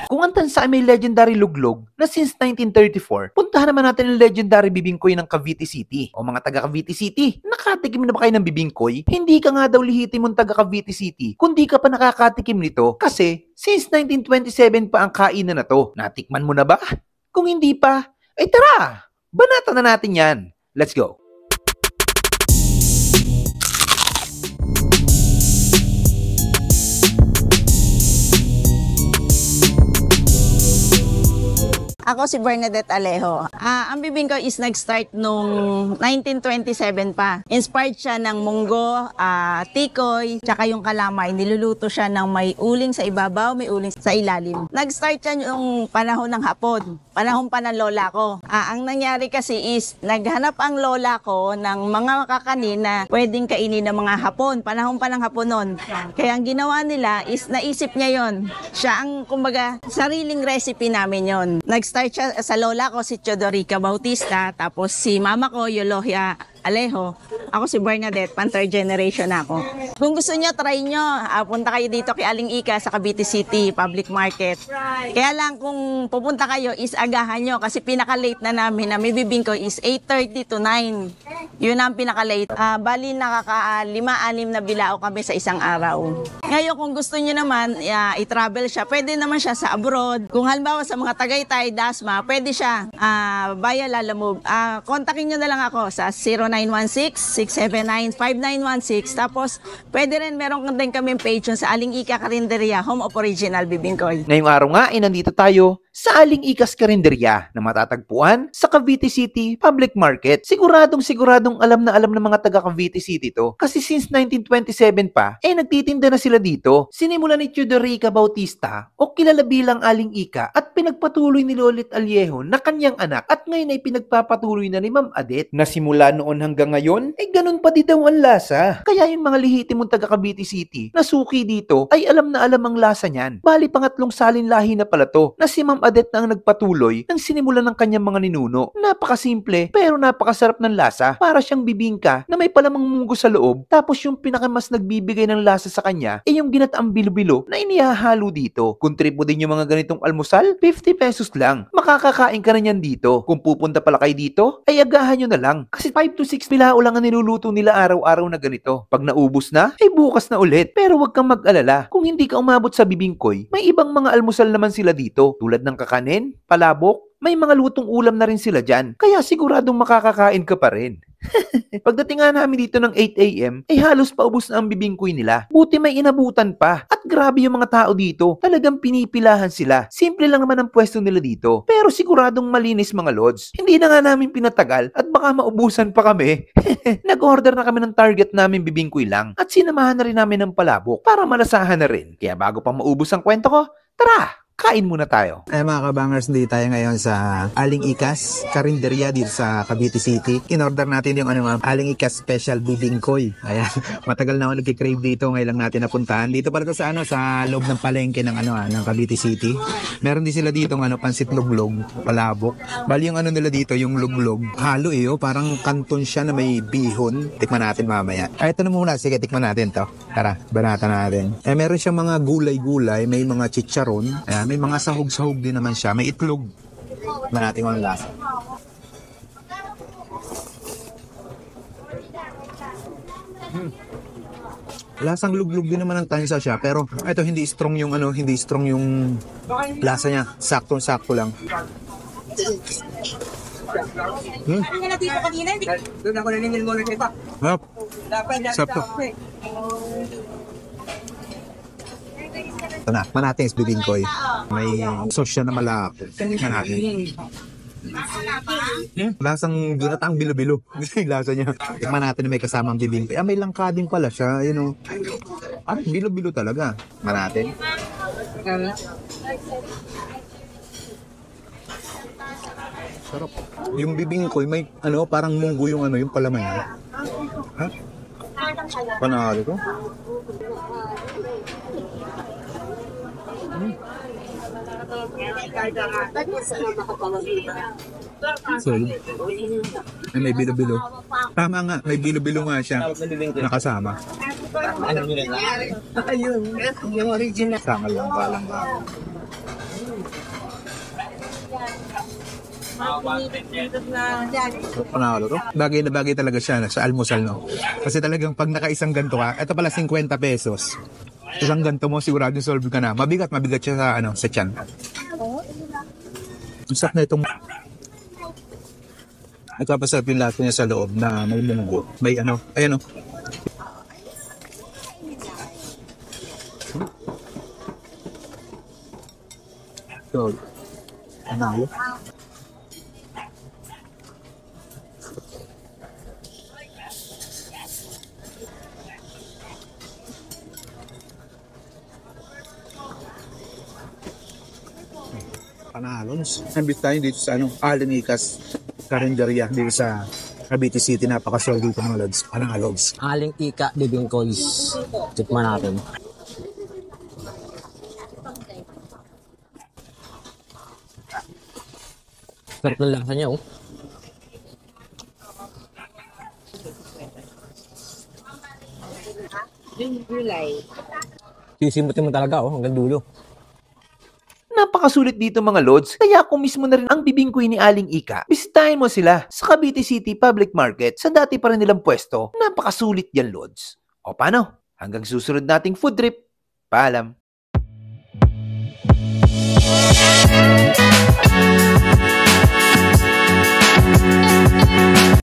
Kung ang tansa ay may legendary luglog na since 1934, puntahan naman natin ang legendary bibingkoy ng Cavite City. O mga taga Cavite City, nakatikim na ba kayo ng bibingkoy? Hindi ka nga daw lihitin mong taga Cavite City kundi ka pa nakakatikim nito kasi since 1927 pa ang kainan na to. Natikman mo na ba? Kung hindi pa, ay tara! Banatan na natin yan. Let's go! Ako si Bernadette Alejo. Ang bibingkoy is nag-start nung 1927 pa. Inspired siya ng munggo, tikoy, tsaka yung kalamay. Niluluto siya ng may uling sa ibabaw, may uling sa ilalim. Nag-start siya yung panahon ng hapon. Panahon pa ng lola ko. Ang nangyari kasi is, naghanap ang lola ko ng mga kakanin na pwedeng kainin ng mga hapon. Panahon pa ng hapon nun. Kaya ang ginawa nila is, naisip niya yon. Siya ang, kumbaga, sariling recipe namin yon. Nag-start siya sa lola ko, si Teodorica Bautista, tapos si mama ko, Eulohia Alejo. Ako si Bernadette, pan-third generation ako. Kung gusto nyo, try nyo. Punta kayo dito kay Aling Ika sa Cavite City Public Market. Kaya lang kung pupunta kayo is agahan nyo kasi pinaka-late na namin na may bibingkoy is 8:30 to 9. Yun ang pinaka-late. Bali nakaka-5-6 na bilao kami sa isang araw. Ngayon kung gusto nyo naman i-travel siya, pwede naman siya sa abroad. Kung halimbawa sa mga Tagaytay, Dasma, pwede siya via Lalamove. Kontakin nyo na lang ako sa 0916-679-5916. Tapos, pwede rin meron din kami page sa Aling Ika Karinderya, Home of Original Bibingkoy. Ngayong araw nga ay nandito tayo sa Aling Ika's Karinderya na matatagpuan sa Cavite City Public Market. Siguradong alam na alam ng mga taga Cavite City to kasi since 1927 pa, nagtitinda na sila dito. Sinimula ni Teodorica Bautista o kilala bilang Aling Ika at pinagpatuloy ni Lolit Alejo na kanyang anak at ngayon ay pinagpapatuloy na ni Ma'am Adet na simula noon hanggang ngayon, ganun pa din daw ang lasa. Kaya yung mga lihiti mong taga Cavite City na suki dito ay alam na alam ang lasa niyan. Bali pangatlong salin lahi na pala to na si Ma'am Adet na ang nagpatuloy nang sinimulan ng kanyang mga ninuno. Napakasimple pero napakasarap ng lasa. Para siyang bibingka na may palamang munggo sa loob tapos yung pinakamas nagbibigay ng lasa sa kanya ay yung ginataang bilo-bilo na inihahalo dito. Kung trip mo din yung mga ganitong almusal, 50 pesos lang. Makakakain ka na yan dito. Kung pupunta pala kayo dito, ay agahan nyo na lang. Kasi 5 to 6 bilao lang ang niluluto nila araw-araw na ganito. Pag naubos na, ay bukas na ulit. Pero wag kang mag-alala. Kung hindi ka umabot sa bibingkoy, may ibang mga almusal naman sila dito. Tulad ng kakanin, palabok, may mga lutong ulam na rin sila dyan. Kaya siguradong makakakain ka pa rin. Pagdating nga namin dito ng 8 AM, ay halos paubos na ang bibingkoy nila. Buti may inabutan pa. At grabe yung mga tao dito. Talagang pinipilahan sila. Simple lang naman ang pwesto nila dito. Pero siguradong malinis mga lods. Hindi na nga namin pinatagal at baka maubusan pa kami. Nag-order na kami ng target namin bibingkoy lang. At sinamahan na rin namin ng palabok para malasahan na rin. Kaya bago pa maubos ang kwento ko, tara! Kain muna tayo. Mga kabangers, hindi tayo ngayon sa Aling Ika's Karinderya dito sa Cavite City. In-order natin yung Aling Ika's Special Bibingkoy. Ayan, matagal na ako nag-crave dito, ngayon lang natin napuntahan. Dito pala to sa sa loob ng palengke ng ng Cavite City. Meron din sila dito pansit luglog, palabok. Bali yung nila dito, yung luglog. Halo parang kanton siya na may bihon. Tikman natin mamaya. Ito na muna, sige tikman natin to. Tara, banata natin. Meron siyang mga gulay-gulay, may mga chicharon. Ayan, may mga sahog-sahog din naman siya. May itlog. Tignan natin kung ang lasa. Lasang luglog din naman ang tansa siya. Pero ito hindi strong yung lasa niya. Saktong-sakto lang. Sakto. Ito na, natin is bibingkoy. May sauce siya na malapit. Lasang ginataang bilo-bilo. Lasa niya. Tikman natin na may kasamang bibingkoy. May langka din pala siya. Bilo-bilo talaga. Tikman natin. Sarap. Yung bibingkoy, may parang munggo yung yung palaman niya. Ha? Panalo to. Solid. May bilo-bilo. Tama nga, may bilo-bilo nga siya nakasama. Alam nyo na. Ayun, yung original. Sangal lang, balang ba. Panalo to. Bagay na bagay talaga siya sa almusal, no? Kasi talagang pag nakaisang ganto ka, ito pala 50 pesos. Isang ganto mo, sigurado solve ka na. Mabigat siya sa, sa tiyan. Masarap na itong... Nagpapasarap yung lahat niya sa loob na may munggo. May ayan o. So, panalo. Panalons. Nambit tayo dito sa Aling Ikas Karinderya dito sa Cavite City. Napakasol dito mga lods. Panalons. Aling Ika, Bibingkoys. Tikman natin. Sarap ng lasa niya, oh. Sisimutin mo talaga, oh, hanggang dulo. Napakasulit dito mga lods, kaya kung mismo na rin ang bibingkoy ni Aling Ika, bisitahin mo sila sa Cavite City Public Market sa dati pa rin nilang pwesto. Napakasulit yan lods. O paano? Hanggang susunod nating food trip. Paalam.